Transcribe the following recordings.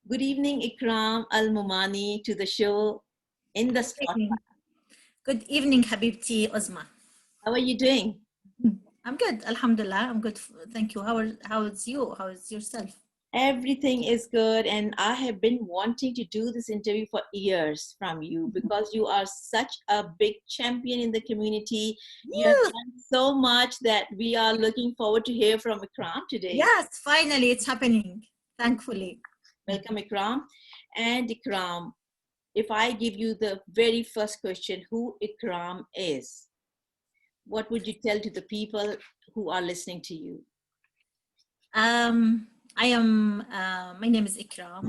Good evening, Ekram, Almomani, to the show in the spotlight. Evening. Good evening, Habibti Uzma. How are you doing? I'm good, Alhamdulillah. I'm good. Thank you. How's you? How's yourself? Everything is good, and I have been wanting to do this interview for years from you because you are such a big champion in the community. You have Yeah. done so much that we are looking forward to hear from Ikram today. Yes, finally it's happening. Thankfully. Welcome, Ikram. And Ikram, if I give you the very first question, who Ikram is, what would you tell to the people who are listening to you? I am. My name is Ikram.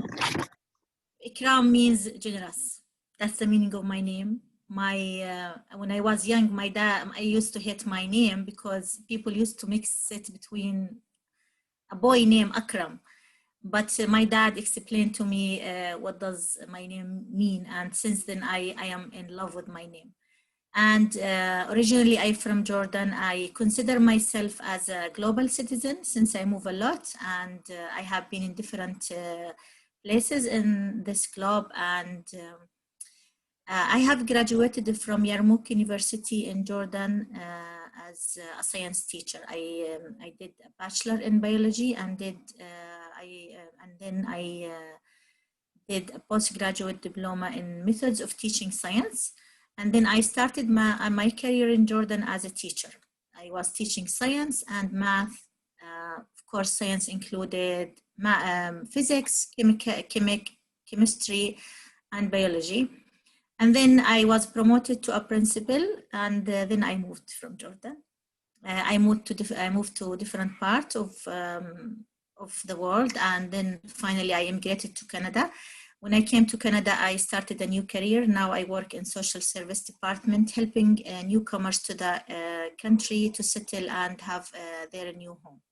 Ikram means generous. That's the meaning of my name. My when I was young, my dad. I used to hate my name because people used to mix it between a boy named Akram. But my dad explained to me what does my name mean, and since then I am in love with my name. And originally I'm from Jordan. I consider myself as a global citizen since I move a lot, and I have been in different places in this globe. And I have graduated from Yarmouk University in Jordan as a science teacher. I did a bachelor in biology and then I did a postgraduate diploma in methods of teaching science. And then I started my career in Jordan as a teacher. I was teaching science and math. Of course, science included physics, chemistry, and biology. And then I was promoted to a principal, and then I moved from Jordan. I moved to different parts of the world, and then finally I immigrated to Canada. When I came to Canada, I started a new career. Now I work in social service department, helping newcomers to the country to settle and have their new home.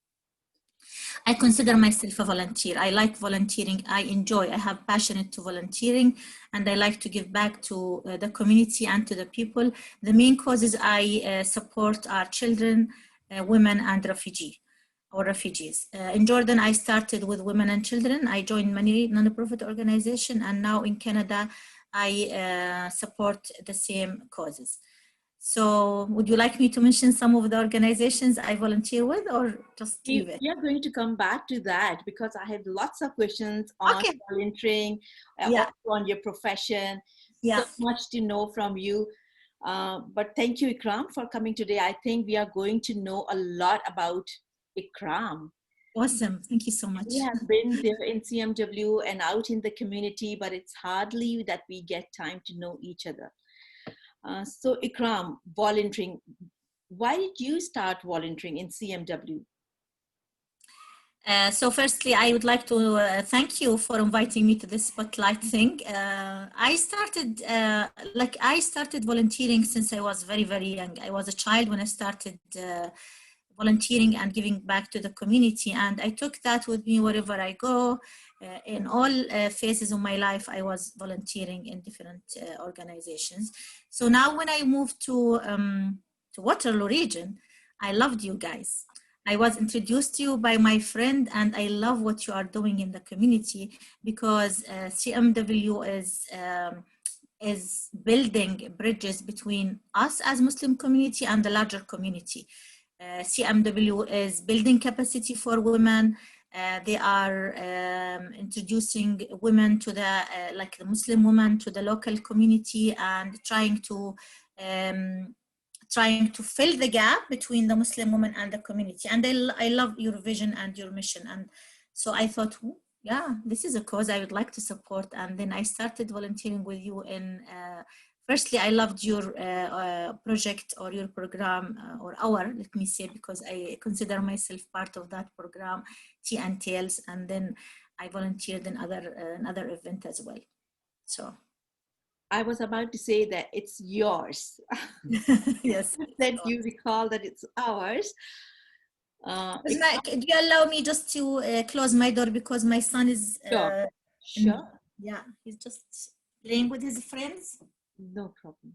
I consider myself a volunteer. I like volunteering. I have passion to volunteering, and I like to give back to the community and to the people. The main causes I support are children, women, and refugees. In Jordan, I started with women and children. I joined many non-profit organizations, and now in Canada, I support the same causes. So would you like me to mention some of the organizations I volunteer with, or just leave it? We are going to come back to that because I have lots of questions on Okay. volunteering, Yeah. also on your profession. So Yeah. much to know from you. But thank you, Ikram, for coming today. I think we are going to know a lot about Ikram. Awesome. Thank you so We much. have been there in CMW and out in the community, but it's hardly that we get time to know each other. So, Ikram, volunteering. Why did you start volunteering in CMW? So firstly, I would like to thank you for inviting me to this spotlight thing. I started volunteering since I was very, very young. I was a child when I started volunteering and giving back to the community. And I took that with me wherever I go. In all phases of my life, I was volunteering in different organizations. So now when I moved to Waterloo region, I loved you guys. I was introduced to you by my friend, and I love what you are doing in the community because CMW is building bridges between us as Muslim community and the larger community. CMW is building capacity for women. They are introducing women to like the Muslim women to the local community and um, trying to fill the gap between the Muslim women and the community. And I love your vision and your mission. And so I thought, yeah, this is a cause I would like to support. And then I started volunteering with you firstly, I loved your project or your program or let me say, because I consider myself part of that program, Tea and Tales. And then I volunteered in another event as well. So I was about to say that it's yours. yes. That you recall that it's ours. Do you allow me just to close my door because my son is Sure, sure, yeah, he's just playing with his friends. no problem.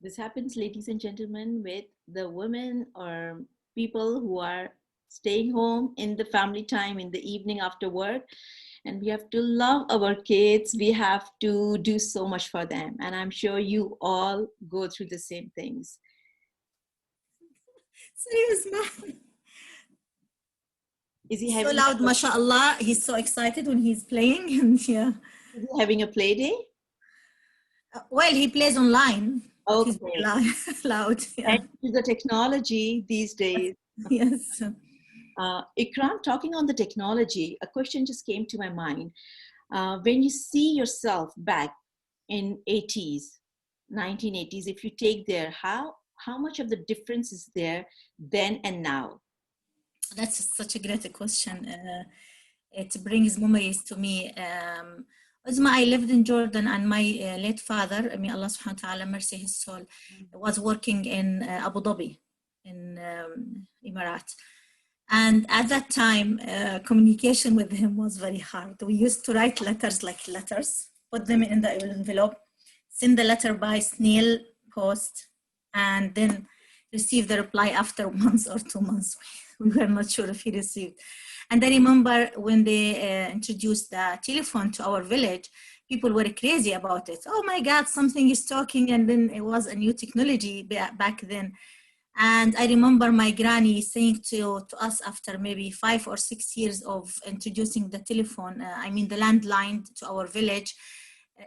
This happens, ladies and gentlemen, with the women or people who are staying home in the family time in the evening after work. And we have to love our kids. We have to do so much for them. And I'm sure you all go through the same things. Serious, man. Is he So having loud, mashallah. He's so excited when he's playing. And yeah. is he having a play day? Well, he plays online, but he's Okay. very loud. Yeah. Thanks to the technology these days. Yes. Ikram, talking on the technology, a question just came to my mind. When you see yourself back in 80s, 1980s, if you take there, how much of the difference is there then and now? That's such a great question. It brings memories to me. Uzma, I lived in Jordan, and my late father, may Allah subhanahu wa ta'ala mercy his soul, was working in Abu Dhabi, in Emirat. And at that time, communication with him was very hard. We used to write letters like letters, put them in the envelope, send the letter by snail post, and then receive the reply after 1 month or 2 months. We were not sure if he received. And I remember when they introduced the telephone to our village, people were crazy about it. Oh my God, something is talking. And then it was a new technology back then. And I remember my granny saying to us after maybe 5 or 6 years of introducing the telephone, the landline to our village,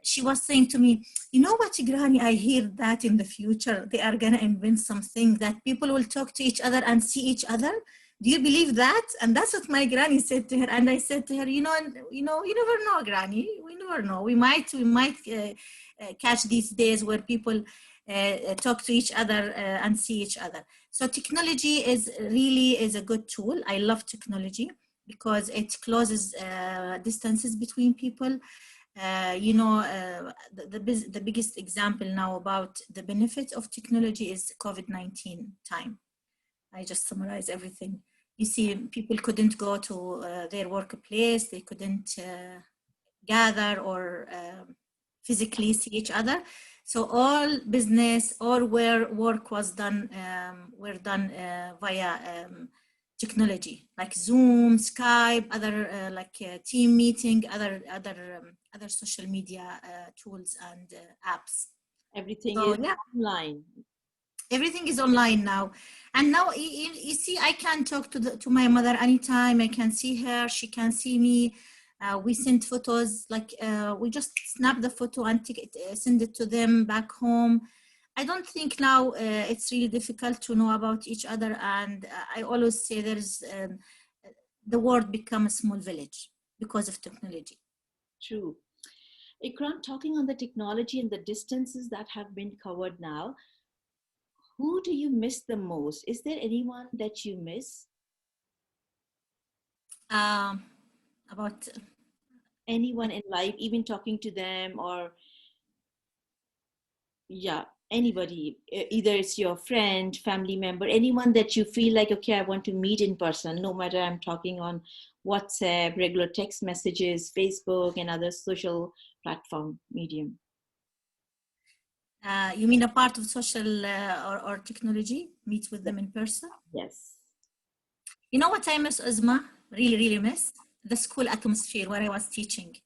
she was saying to me, you know what, Granny, I hear that in the future, they are going to invent something that people will talk to each other and see each other. Do you believe that? And that's what my granny said to her. And I said to her, you never know, Granny. We never know. We might catch these days where people talk to each other and see each other. So technology is a good tool. I love technology because it closes distances between people. The biggest example now about the benefit of technology is COVID-19 time. I just summarize everything. You see, people couldn't go to their workplace. They couldn't gather or physically see each other. So all business or where work was done were done via technology, like Zoom, Skype, other team meeting, other social media tools and apps. Everything So, is yeah. online. Everything is online now. And now you see, I can talk to my mother anytime. I can see her, she can see me. We send photos, we just snap the photo and send it to them back home. I don't think now it's really difficult to know about each other. And I always say the world become a small village because of technology. True. Ikram, talking on the technology and the distances that have been covered now, who do you miss the most? Is there anyone that you miss? About anyone in life, even talking to them, or anybody, either it's your friend, family member, anyone that you feel like, okay, I want to meet in person, no matter I'm talking on WhatsApp, regular text messages, Facebook, and other social platform medium. You mean a part of social or technology, meet with them in person? Yes. You know what I miss, Uzma? Really, really miss? The school atmosphere where I was teaching.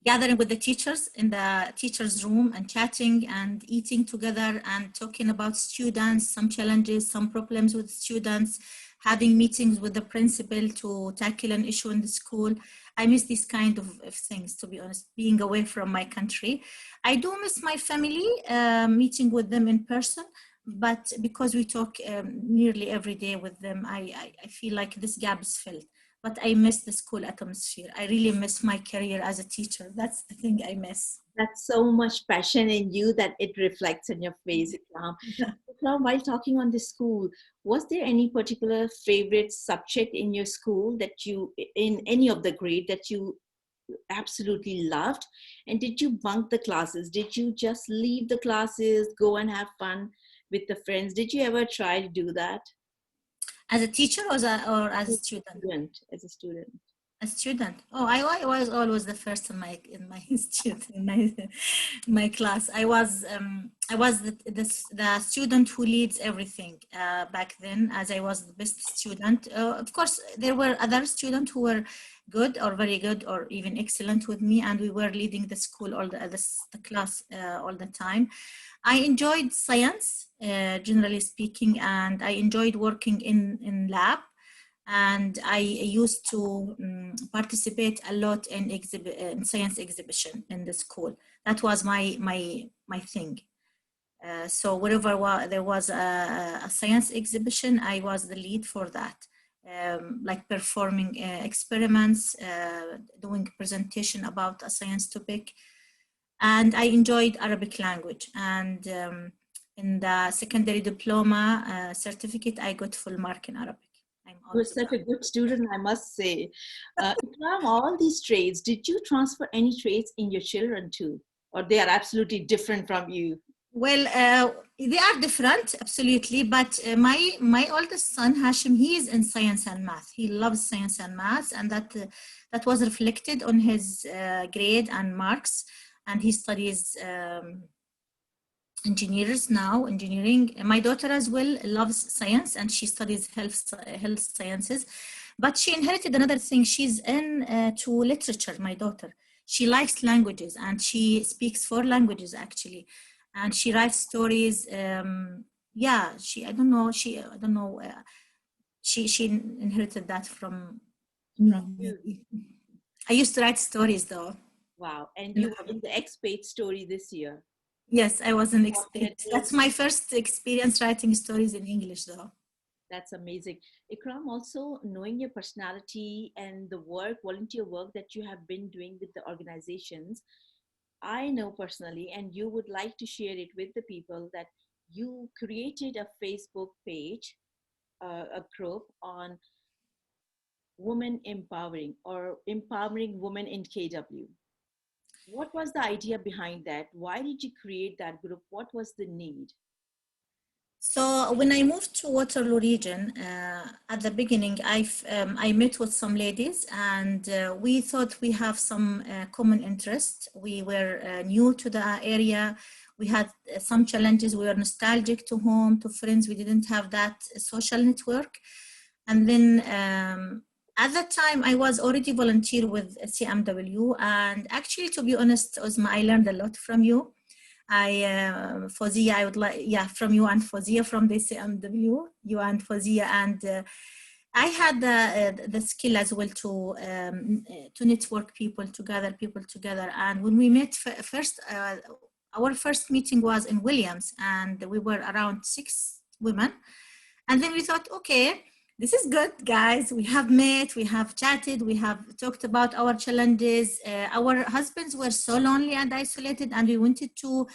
Gathering with the teachers in the teacher's room and chatting and eating together and talking about students, some challenges, some problems with students, having meetings with the principal to tackle an issue in the school. I miss these kind of things, to be honest, being away from my country. I do miss my family, meeting with them in person, but because we talk nearly every day with them, I feel like this gap is filled. But I miss the school atmosphere. I really miss my career as a teacher. That's the thing I miss. That's so much passion in you that it reflects on your face, Ikram. Ikram, while talking on the school, was there any particular favorite subject in your school that you, in any of the grade, that you absolutely loved? And did you bunk the classes? Did you just leave the classes, go and have fun with the friends? Did you ever try to do that? As a teacher or as a student? As a student. A student. Oh, I was always the first in my student in my class. I was the student who leads everything back then, as I was the best student. Of course, there were other students who were good or very good or even excellent with me, and we were leading the school all the class all the time. I enjoyed science, generally speaking, and I enjoyed working in lab, and I used to participate a lot in science exhibition in the school. That was my thing. So wherever there was a science exhibition, I was the lead for that, like performing experiments, doing presentation about a science topic, and I enjoyed Arabic language. And in the secondary diploma certificate, I got full mark in Arabic. I'm You're also such proud. a good student, I must say. Ikram, all these traits, did you transfer any traits in your children too? Or they are absolutely different from you? Well, they are different, absolutely. But my oldest son Hashim, he is in science and math. He loves science and math, and that was reflected on his grade and marks. And he studies engineering. My daughter as well loves science, and she studies health sciences. But she inherited another thing. She's in to literature. My daughter, she likes languages, and she speaks 4 languages actually, and she writes stories. Yeah, she I don't know she I don't know she inherited that from From me you. maybe. I used to write stories though. Wow. And in you were in the X-Pate story this year. Yes, I was an expert. Spotted That's post. my first experience writing stories in English, though. That's amazing. Ikram, also knowing your personality and the work, volunteer work that you have been doing with the organizations, I know personally, and you would like to share it with the people, that you created a Facebook page, a group on women empowering or empowering women in KW. What was the idea behind that? Why did you create that group? What was the need? So when I moved to Waterloo region, at the beginning, I met with some ladies, and we thought we have some common interest. We were new to the area. We had some challenges. We were nostalgic to home, to friends. We didn't have that social network. And then at that time, I was already volunteer with CMW. And actually, to be honest, Uzma, I learned a lot from you. Fozia, I would like, yeah, from you and Fozia from the CMW, you and Fozia, and I had the skill as well to network people together, and when we met first, our first meeting was in Williams, and we were around 6 women, and then we thought, okay, this is good, guys. We have met, we have chatted, we have talked about our challenges. Our husbands were so lonely and isolated, and we wanted to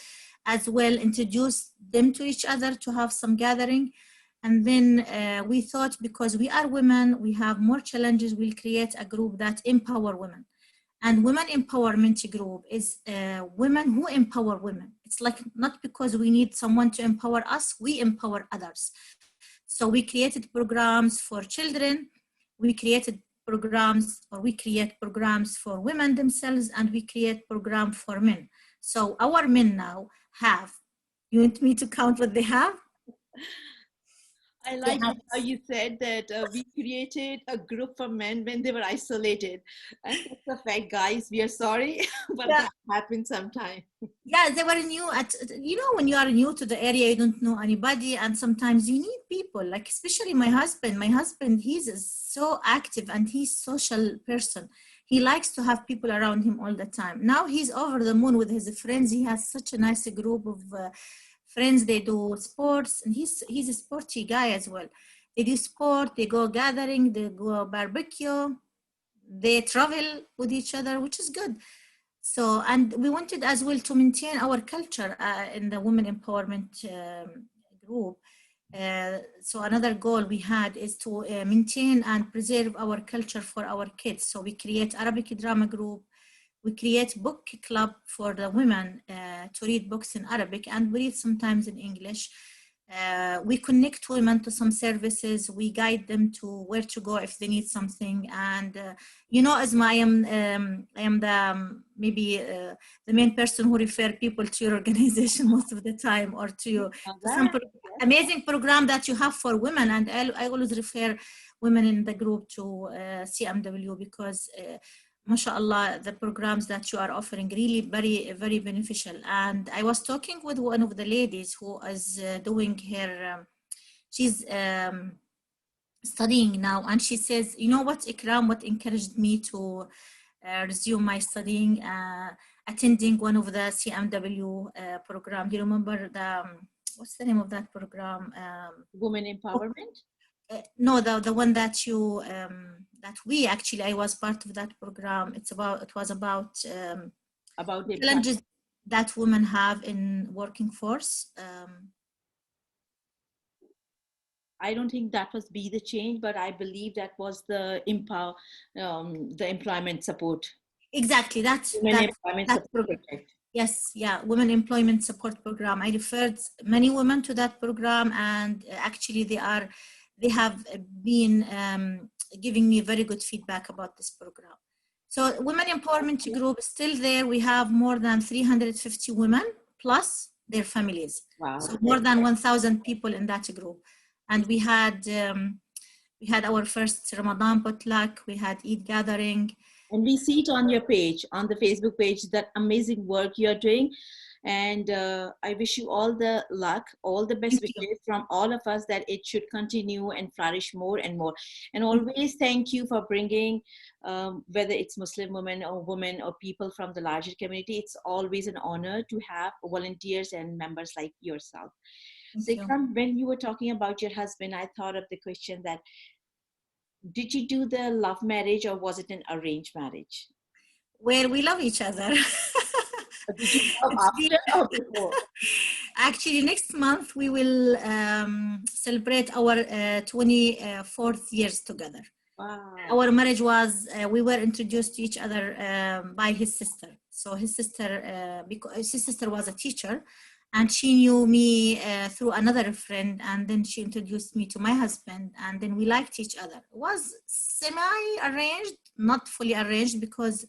as well introduce them to each other to have some gathering. And then we thought, because we are women, we have more challenges, we'll create a group that empower women. And women empowerment group is women who empower women. It's like not because we need someone to empower us, we empower others. So we created programs for children, we create programs for women themselves, and we create programs for men. So our men now have, you want me to count what they have? I They like have it how you said that we created a group for men when they were isolated. And that's a fact, guys. We are sorry, but yeah, that happens sometimes. yeah, they were new at, when you are new to the area, you don't know anybody, and sometimes you need people, like especially my husband, he's so active and he's social person. He likes to have people around him all the time. Now he's over the moon with his friends. He has such a nice group of friends. They do sports, and he's a sporty guy as well. They do sport, they go gathering, they go barbecue, they travel with each other, which is good. So, and we wanted as well to maintain our culture in the women empowerment group. So another goal we had is to maintain and preserve our culture for our kids. So we create Arabic drama group, we create book club for the women to read books in Arabic, and we read sometimes in English. We connect women to some services. We guide them to where to go if they need something. And you know, Asma, I am the maybe the main person who refer people to your organization most of the time, or to some amazing program that you have for women. And I always refer women in the group to CMW because mashallah, the programs that you are offering really very, very beneficial. And I was talking with one of the ladies who is doing her, she's studying now, and she says, you know what, Ikram, what encouraged me to resume my studying, attending one of the CMW program. Do you remember the, what's the name of that program? Women Empowerment? No, the one that you that we actually, I was part of that program. It was about the challenges that women have in working force. I don't think that was Be the Change, but I believe that was the employment support. Exactly, that's that program. Yes, yeah, Women Employment Support Program. I referred many women to that program, and actually they have been giving me very good feedback about this program. So Women Empowerment Group is still there. We have more than 350 women plus their families. Wow. So more than 1,000 people in that group. And we had our first Ramadan potluck. We had Eid gathering. And we see it on your page, on the Facebook page, that amazing work you're doing. And I wish you all the luck, all the best wishes from all of us, that it should continue and flourish more and more. And always thank you for bringing, whether it's Muslim women or people from the larger community, it's always an honor to have volunteers and members like yourself. So Ekram, when you were talking about your husband, I thought of the question that, did you do the love marriage or was it an arranged marriage? Well, we love each other. Did you love after or before? Actually, next month we will celebrate our 24th years together. Wow. Our marriage was, we were introduced to each other by his sister. So his sister, because his sister was a teacher, and she knew me through another friend, and then she introduced me to my husband, and then we liked each other. It was semi-arranged, not fully arranged, because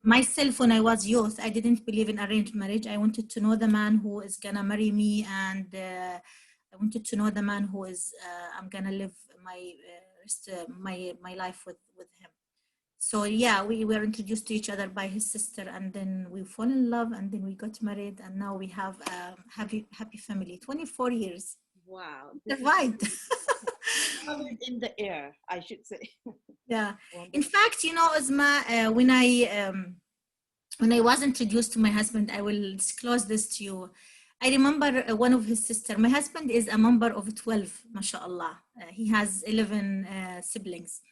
myself, when I was youth, I didn't believe in arranged marriage. I wanted to know the man who is gonna marry me, and I wanted to know the man who is I'm gonna live my life with him. So yeah, we were introduced to each other by his sister, and then we fall in love, and then we got married, and now we have a happy family. 24 years. Wow. Survived. In the air, I should say. Yeah. In fact, you know, Asma, when I was introduced to my husband, I will disclose this to you. I remember one of his sisters. My husband is a member of 12, mashallah. He has 11 siblings.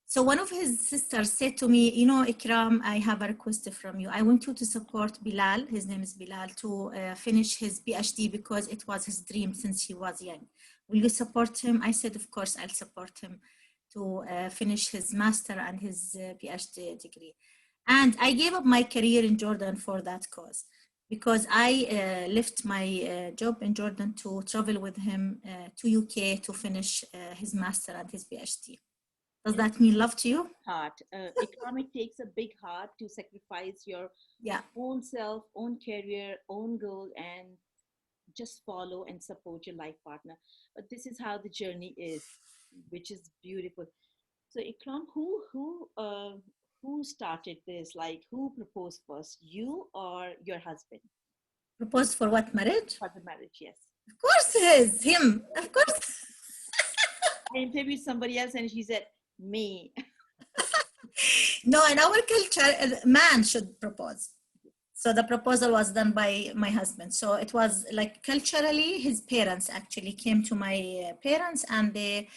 So one of his sisters said to me, you know, Ikram, I have a request from you. I want you to support Bilal, his name is Bilal, to finish his PhD because it was his dream since he was young. Will you support him? I said, of course, I'll support him to finish his master and his PhD degree. And I gave up my career in Jordan for that cause, because I left my job in Jordan to travel with him to UK to finish his master and his PhD. Does that mean love to you? Heart. It takes a big heart to sacrifice your own self, own career, own goal, and just follow and support your life partner. But this is how the journey is, which is beautiful. So Ikram, who started this? Like, who proposed first, you or your husband? Proposed for what, marriage? For the marriage, yes. Of course, him. Of course. I interviewed somebody else, and she said, me. No, in our culture, a man should propose. So the proposal was done by my husband. So it was like culturally, his parents actually came to my parents, and they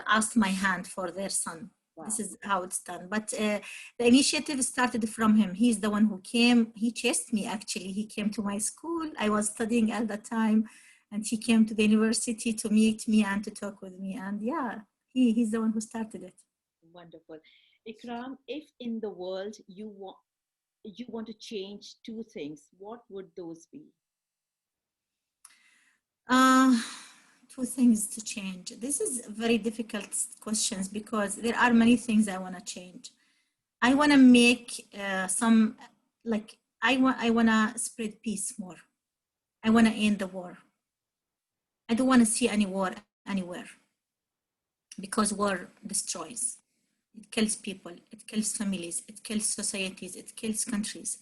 asked my hand for their son. Wow. This is how it's done. But the initiative started from him. He's the one who came. He chased me, actually. He came to my school. I was studying at the time, and he came to the university to meet me and to talk with me. And yeah, he's the one who started it. Wonderful. Ikram, if in the world you want to change two things, what would those be? Two things to change. This is very difficult questions because there are many things I want to change. I want to make some, like, I want to spread peace more. I want to end the war. I don't want to see any war anywhere because war destroys. It kills people, it kills families, it kills societies, it kills countries.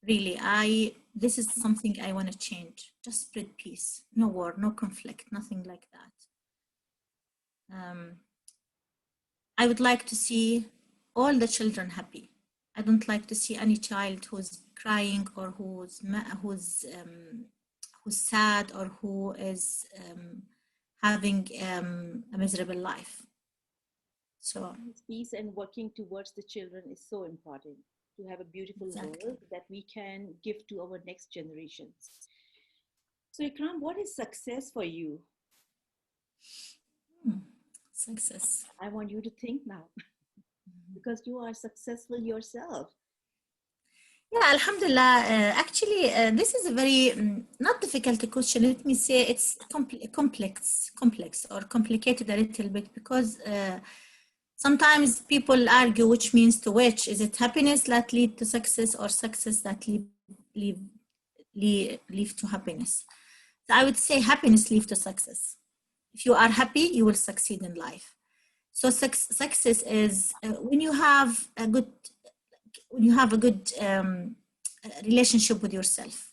Really, this is something I want to change. Just spread peace, no war, no conflict, nothing like that. I would like to see all the children happy. I don't like to see any child who's crying or who's sad or who is having a miserable life. So peace and working towards the children is so important, to have a beautiful world that we can give to our next generations. So Ekram, what is success for you? Success. I want you to think now because you are successful yourself. Yeah, Alhamdulillah. Actually, this is a very not difficult question. Let me say it's complex or complicated a little bit because sometimes people argue which means to which. Is it happiness that lead to success or success that lead to happiness? So I would say happiness leads to success. If you are happy, you will succeed in life. So success is when you have a good relationship with yourself.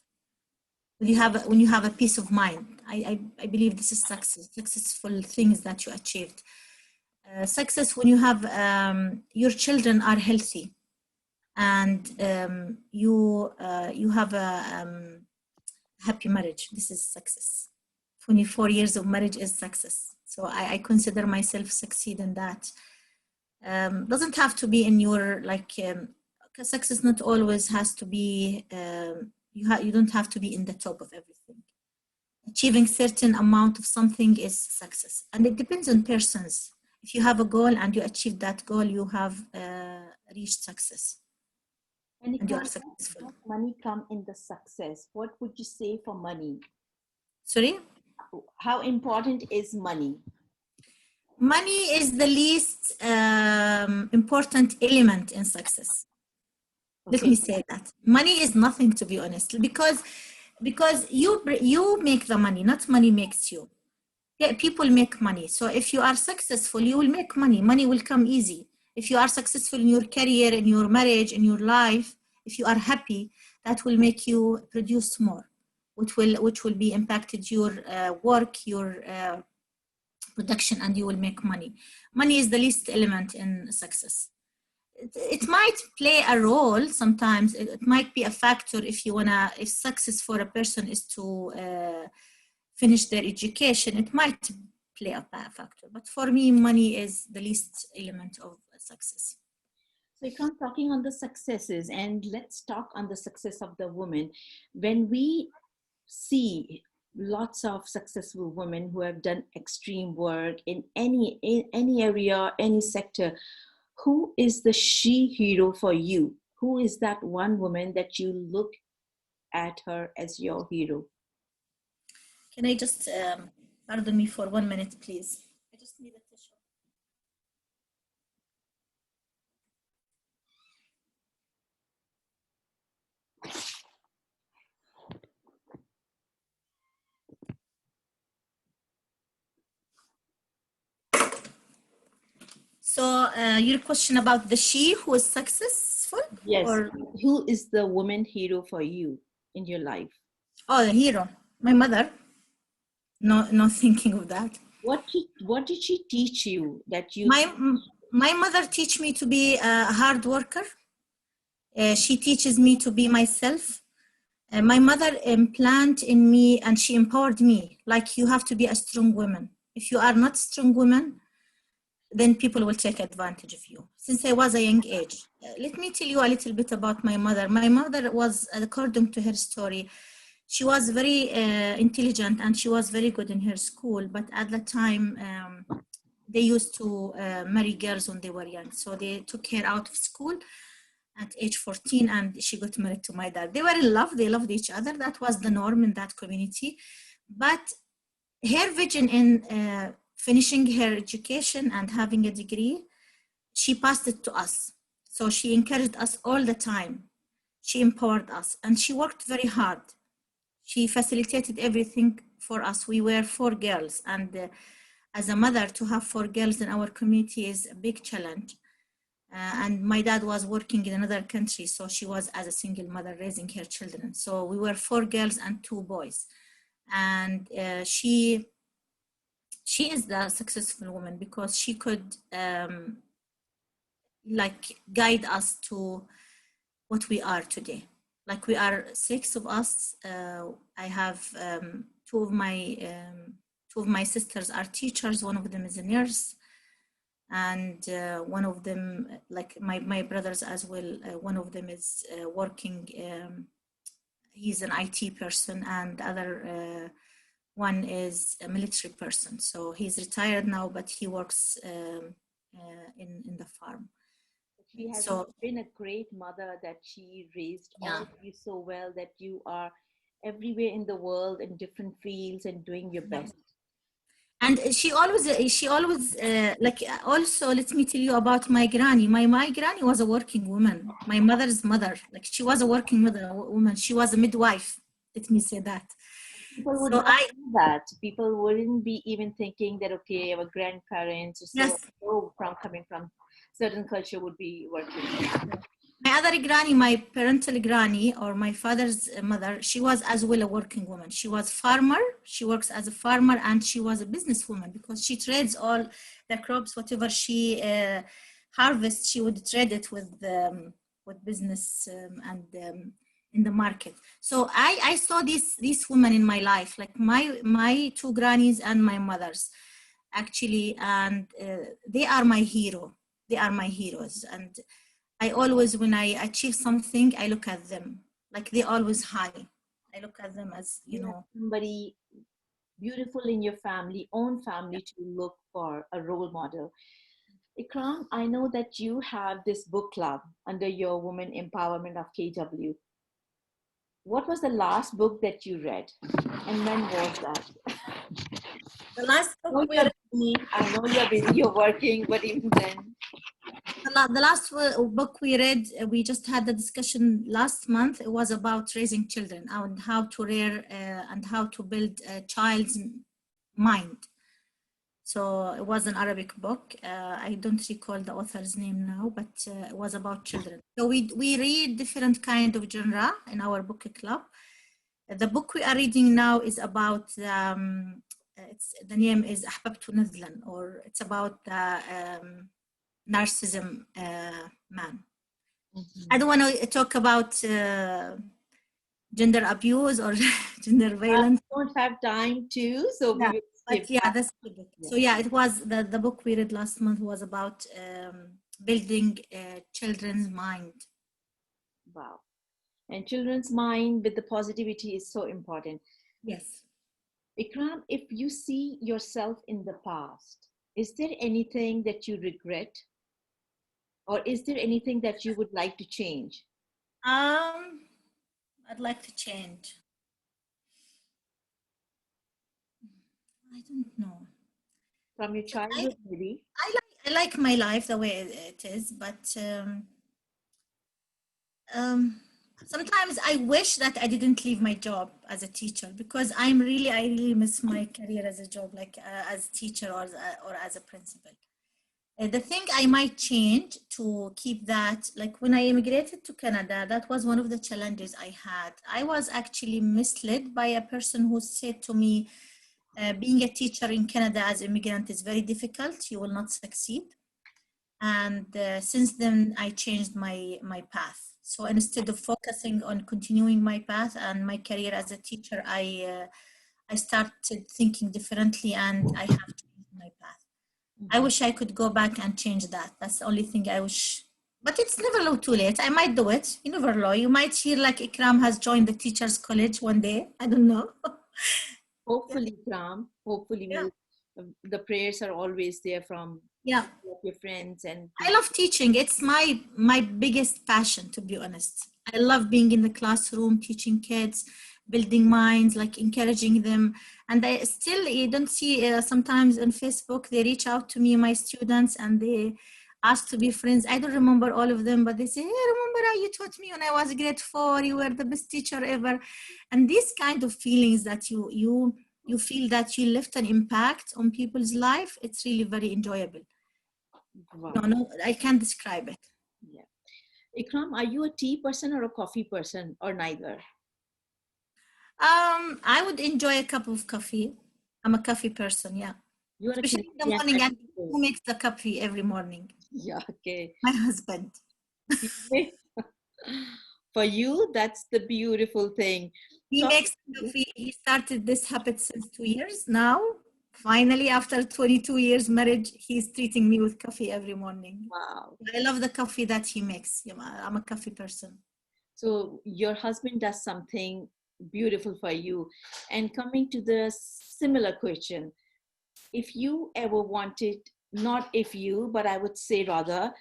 When you have a peace of mind. I believe this is successful things that you achieved. Success when you have your children are healthy and you have a happy marriage. This is success. 24 years of marriage is success. So I consider myself succeed in that. Doesn't have to be in your success. Not always has to be. You don't have to be in the top of everything. Achieving certain amount of something is success, and it depends on persons. If you have a goal and you achieve that goal, you have reached success. And you are successful. Does money come in the success? What would you say for money? Sorry? How important is money? Money is the least important element in success. Okay. Let me say that. Money is nothing, to be honest, because you make the money, not money makes you. Yeah, people make money. So if you are successful, you will make money. Money will come easy. If you are successful in your career, in your marriage, in your life, if you are happy, that will make you produce more, which will be impacted your work, your production, and you will make money. Money is the least element in success. It might play a role sometimes. It might be a factor if success for a person is to finish their education. It might play a factor, but for me, money is the least element of success. So you can't talking on the successes, and let's talk on the success of the woman. When we see lots of successful women who have done extreme work in any area, any sector, who is the she hero for you? Who is that one woman that you look at her as your hero? Can I just pardon me for 1 minute, please? I just need a tissue. So your question about the she who is successful? Yes. Or who is the woman hero for you in your life? Oh, the hero. My mother. No thinking of that. What did she teach you that you? My mother teach me to be a hard worker. She teaches me to be myself. My mother implanted in me and she empowered me. Like, you have to be a strong woman. If you are not a strong woman, then people will take advantage of you. Since I was a young age. Let me tell you a little bit about my mother. My mother was, according to her story, she was very intelligent and she was very good in her school. But at that time, they used to marry girls when they were young. So they took her out of school at age 14 and she got married to my dad. They were in love. They loved each other. That was the norm in that community. But her vision in finishing her education and having a degree, she passed it to us. So she encouraged us all the time. She empowered us, and she worked very hard. She facilitated everything for us. We were 4 girls, and as a mother, to have 4 girls in our community is a big challenge. And my dad was working in another country, so she was as a single mother raising her children. So we were 4 girls and 2 boys. And she is the successful woman because she could like guide us to what we are today. Like we are 6 of us. I have two of my sisters are teachers. One of them is a nurse, and one of them, like my brothers as well. One of them is working. He's an IT person, and the other one is a military person. So he's retired now, but he works in the farm. She has So been a great mother that she raised all yeah. of you so well that you are everywhere in the world in different fields and doing your Yeah. best. And she always like also let me tell you about my granny. My granny was a working woman. My mother's mother, like she was a working woman. She was a midwife. Let me say that. People would So not do that. People wouldn't be even thinking that, okay, our grandparents or yes, so from coming from certain culture would be working. my other granny, my parental granny or my father's mother, she was as well a working woman. She was farmer. She works as a farmer, and she was a businesswoman because she trades all the crops, whatever she harvests, she would trade it with business and in the market. So I saw these women in my life, like my 2 grannies and my mothers, actually, and they are my hero. They are my heroes, and I always, when I achieve something, I look at them like they always high. I look at them as, You have somebody beautiful in your own family to look for a role model. Ikram, I know that you have this book club under your Women Empowerment of KW. What was the last book that you read? And when was that? the last I book know we you're read, busy. I know you're busy, you're working, but even then. the last book we read, we just had the discussion last month. It was about raising children and how to rear and how to build a child's mind. So it was an Arabic book. I don't recall the author's name now, but it was about children. So we read different kind of genre in our book club. The book we are reading now is about the name is أحببت نذلا, or it's about the narcissism man. Mm-hmm. I don't want to talk about gender abuse or gender violence. I don't have time to, so we Yeah, will skip but yeah, that. that's the book. Yeah. So yeah, it was the book we read last month was about building children's mind. Wow. And children's mind with the positivity is so important. Yes. Ikram, if you see yourself in the past, is there anything that you regret? Or is there anything that you would like to change? I'd like to change. I don't know. From your childhood, maybe? I like my life the way it is, but sometimes I wish that I didn't leave my job as a teacher because I really miss my career as a job, like as a teacher or as a principal. The thing I might change to keep that, like when I immigrated to Canada, that was one of the challenges I had. I was actually misled by a person who said to me, being a teacher in Canada as immigrant is very difficult. You will not succeed. And since then, I changed my path. So instead of focusing on continuing my path and my career as a teacher, I started thinking differently, and I have changed my path. I wish I could go back and change that. That's the only thing I wish. But it's never too late. I might do it. You never know. You might hear like Ikram has joined the Teachers College one day. I don't know. Hopefully, Ikram. Hopefully, Yeah. the prayers are always there from Yeah. your friends and I love teaching. It's my biggest passion, to be honest. I love being in the classroom, teaching kids, building minds, like encouraging them. And I still, you don't see sometimes on Facebook, they reach out to me, my students, and they ask to be friends. I don't remember all of them, but they say, hey, remember how you taught me when I was grade 4, you were the best teacher ever. And these kind of feelings that you feel that you left an impact on people's life, it's really very enjoyable. Wow. No, I can't describe it. Yeah. Ikram, are you a tea person or a coffee person or neither? I would enjoy a cup of coffee. I'm a coffee person, yeah. You are a Especially in the Canadian. morning. And who makes the coffee every morning? Yeah, okay. My husband. For you, that's the beautiful thing. He Talk, makes coffee. He started this habit since 2 years now. Finally, after 22 years marriage, he's treating me with coffee every morning. wow. I love the coffee that he makes. I'm a coffee person. So your husband does something beautiful for you. And coming to the similar question, if you ever wanted, not if you, but I would say rather,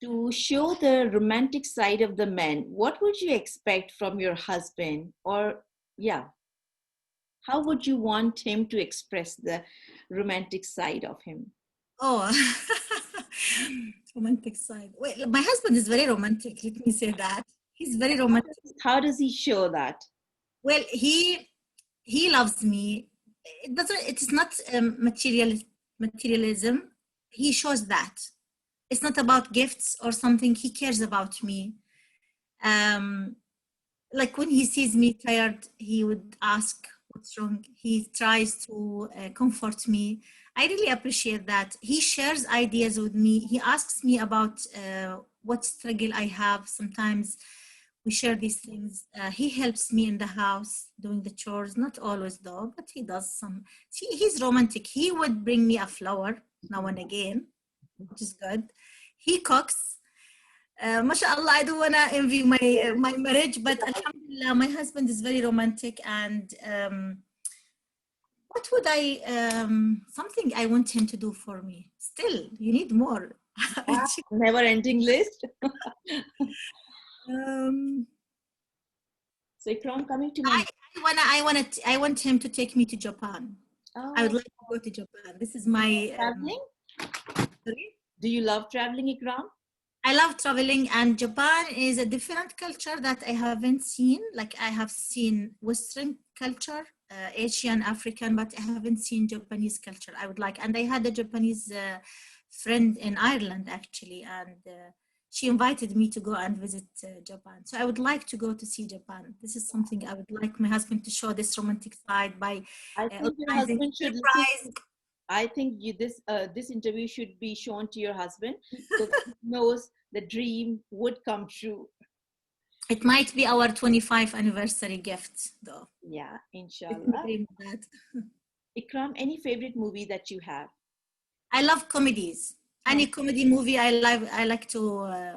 to show the romantic side of the man, what would you expect from your husband? Or, yeah, how would you want him to express the romantic side of him? Oh, romantic side. Well, my husband is very romantic. Let me say that. He's very romantic. How does he show that? Well, he loves me. It doesn't. It is not materialism. He shows that it's not about gifts or something. He cares about me. Um, like when he sees me tired, he would ask what's wrong. He tries to comfort me. I really appreciate that. He shares ideas with me. He asks me about what struggle I have. Sometimes we share these things. He helps me in the house doing the chores, not always though, but he does some. See, he's romantic. He would bring me a flower now and again, which is good. He cooks. MashaAllah, I don't want to envy my marriage, but Alhamdulillah, my husband is very romantic. And what would something I want him to do for me? Still, you need more. Never ending list. So Ikram, coming to me. I want him to take me to Japan. Oh, I would like to go to Japan. This is my traveling. sorry? Do you love traveling, Ikram? I love traveling, and Japan is a different culture that I haven't seen. Like I have seen Western culture, Asian, African, but I haven't seen Japanese culture. I would like, and I had a Japanese friend in Ireland actually, and she invited me to go and visit Japan. So I would like to go to see Japan. This is something I would like my husband to show this romantic side by organizing a surprise. I think this interview should be shown to your husband so he knows the dream would come true. It might be our 25th anniversary gift, though. Yeah, inshallah. Dream of that. Ikram, any favorite movie that you have? I love comedies. Any comedy movie I love. I like to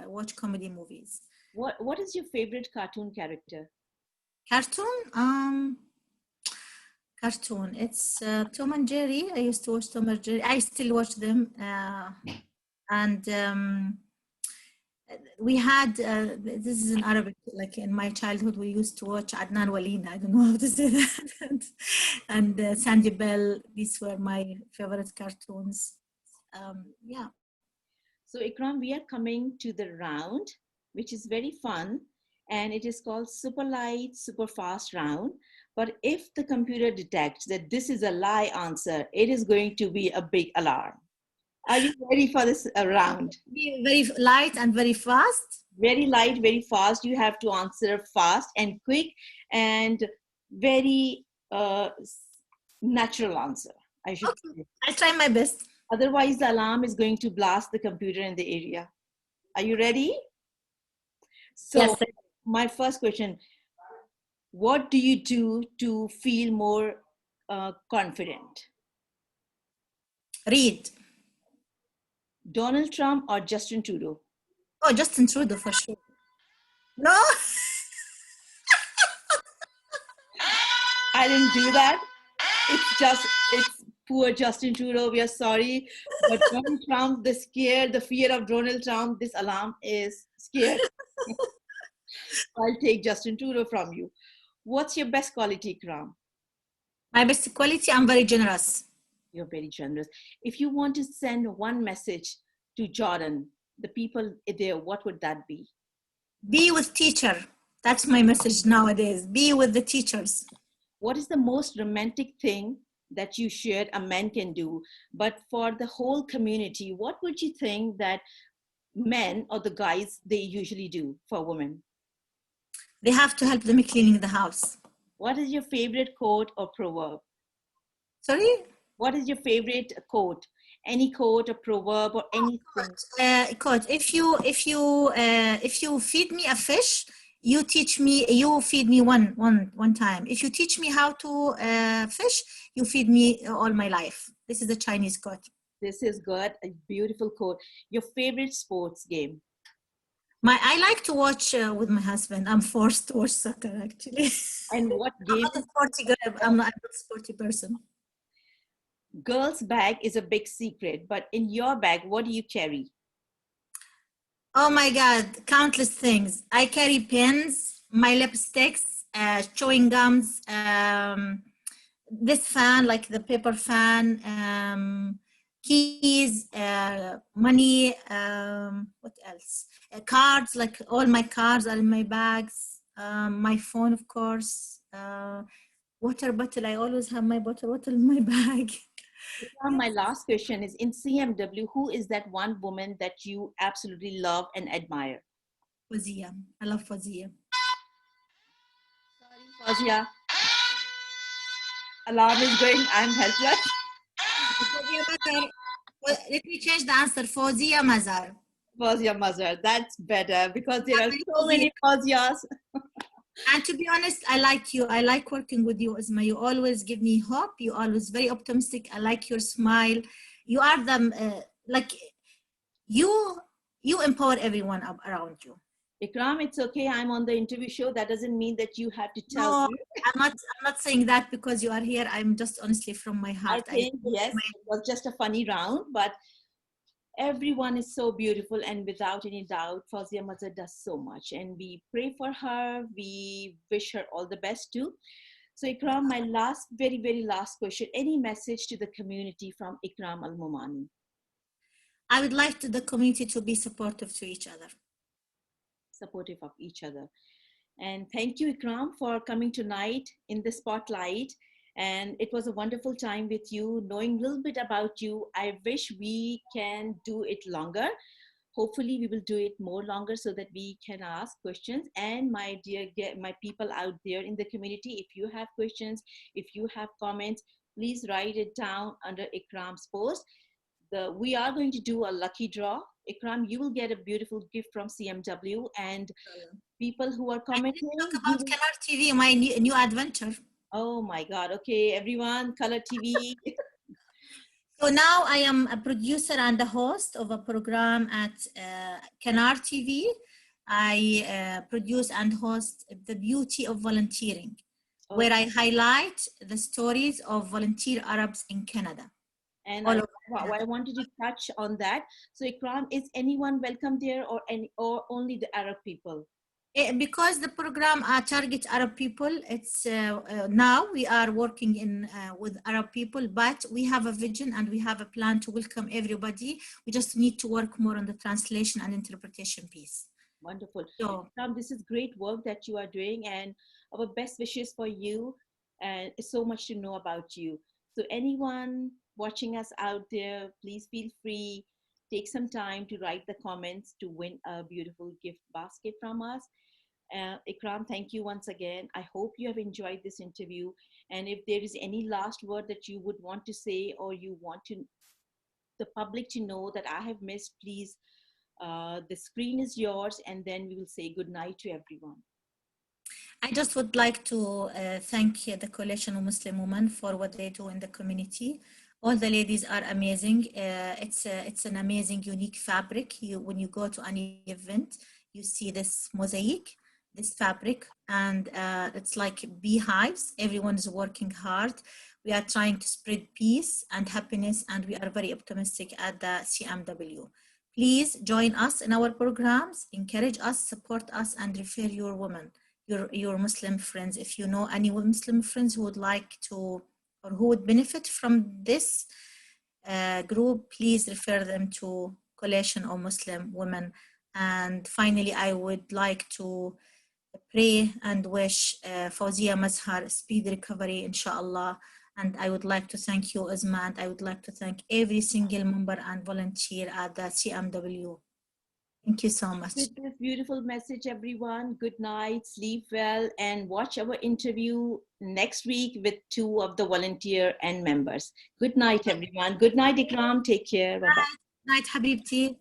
watch comedy movies. What is your favorite cartoon character? Cartoon? Cartoon. It's Tom and Jerry. I used to watch Tom and Jerry. I still watch them. And we had, this is in Arabic, like in my childhood, we used to watch Adnan Walina. I don't know how to say that. And Sandy Bell. These were my favorite cartoons. Yeah. So Ikram, we are coming to the round, which is very fun. And it is called super light, super fast round. But if the computer detects that this is a lie answer, it is going to be a big alarm. Are you ready for this round? Very light and very fast? Very light, very fast. You have to answer fast and quick and very natural answer, I should say. I'll try my best. Otherwise, the alarm is going to blast the computer in the area. Are you ready? So, yes. My first question, what do you do to feel more confident? Read. Donald Trump or Justin Trudeau? Oh, Justin Trudeau for sure. No? I didn't do that. It's poor Justin Trudeau. We are sorry. But Donald Trump, the fear of Donald Trump, this alarm is scared. I'll take Justin Trudeau from you. What's your best quality, Ikram? My best quality, I'm very generous. You're very generous. If you want to send one message to Jordan, the people there, what would that be? Be with teacher. That's my message nowadays. Be with the teachers. What is the most romantic thing that you shared a man can do? But for the whole community, what would you think that men or the guys they usually do for women? They have to help them cleaning the house. What is your favorite quote or proverb? Sorry? What is your favorite quote? Any quote or proverb or anything? Coach, if you feed me a fish, you feed me one time. If you teach me how to fish, you feed me all my life. This is a Chinese quote. This is good, a beautiful quote. Your favorite sports game? I like to watch with my husband. I'm forced to watch soccer actually. And what I'm game? not a sporty girl. I'm not a sporty person. Girl's bag is a big secret, but in your bag, what do you carry? Oh my God, countless things. I carry pens, my lipsticks, chewing gums, this fan, like the paper fan, keys, money, what else? Cards, like all my cards are in my bags, my phone, of course, water bottle. I always have my water bottle in my bag. My last question is in CMW, who is that one woman that you absolutely love and admire? Fozia. I love Fozia. Sorry, Fazia. Alarm is going. I'm helpless. Let me change the answer. Fozia Mazar. Fazia Mazhar. That's better because there are so Fozia. many Fazias. And to be honest, I like you. I like working with you, Isma. You always give me hope. You always very optimistic. I like your smile. You are the like you. You empower everyone up around you. Ikram, it's okay. I'm on the interview show. That doesn't mean that you have to tell No, me. I'm not. I'm not saying that because you are here. I'm just honestly from my I heart. think, yes, it was just a funny round, but everyone is so beautiful. And without any doubt, Fazia Mazhar does so much. And we pray for her. We wish her all the best too. So Ikram, my last, very, very last question. Any message to the community from Ikram Almomani? I would like the community to be supportive to each other. Supportive of each other. And thank you, Ikram, for coming tonight in the spotlight. And it was a wonderful time with you, knowing a little bit about you. I wish we can do it longer. Hopefully, we will do it more longer so that we can ask questions. And my dear, my people out there in the community, if you have questions, if you have comments, please write it down under Ikram's post. We are going to do a lucky draw. Ikram, you will get a beautiful gift from CMW, and people who are commenting. Talk about Color TV, my new adventure. Oh my God. Okay, everyone, Color TV. So now I am a producer and a host of a program at Canar TV. I produce and host The Beauty of Volunteering, where I highlight the stories of volunteer Arabs in Canada. And I wanted to touch on that. So Ikram, is anyone welcome there or only the Arab people? Because the program targets Arab people, it's now we are working in with Arab people, but we have a vision and we have a plan to welcome everybody. We just need to work more on the translation and interpretation piece. Wonderful. So this is great work that you are doing, and our best wishes for you. And so much to know about you. So anyone watching us out there, please feel free. Take some time to write the comments to win a beautiful gift basket from us. Ikram, thank you once again. I hope you have enjoyed this interview. And if there is any last word that you would want to say, or you want the public to know that I have missed, please, the screen is yours, and then we will say good night to everyone. I just would like to thank the Coalition of Muslim Women for what they do in the community. All the ladies are amazing. It's an amazing, unique fabric. When you go to any event, you see this mosaic, this fabric, and it's like beehives. Everyone is working hard. We are trying to spread peace and happiness, and we are very optimistic at the CMW. Please join us in our programs, encourage us, support us, and refer your women. your Muslim friends. If you know any Muslim friends who would like to or who would benefit from this group, please refer them to Coalition of Muslim Women. And finally, I would like to pray and wish Fawzia Mazhar speedy recovery, inshallah. And I would like to thank you, Uzma. I would like to thank every single member and volunteer at the CMW. Thank you so much. With this beautiful message, everyone, good night, sleep well, and watch our interview next week with 2 of the volunteer and members. Good night, everyone. Good night, Ekram. Take care. Bye-bye. Night, Habibti.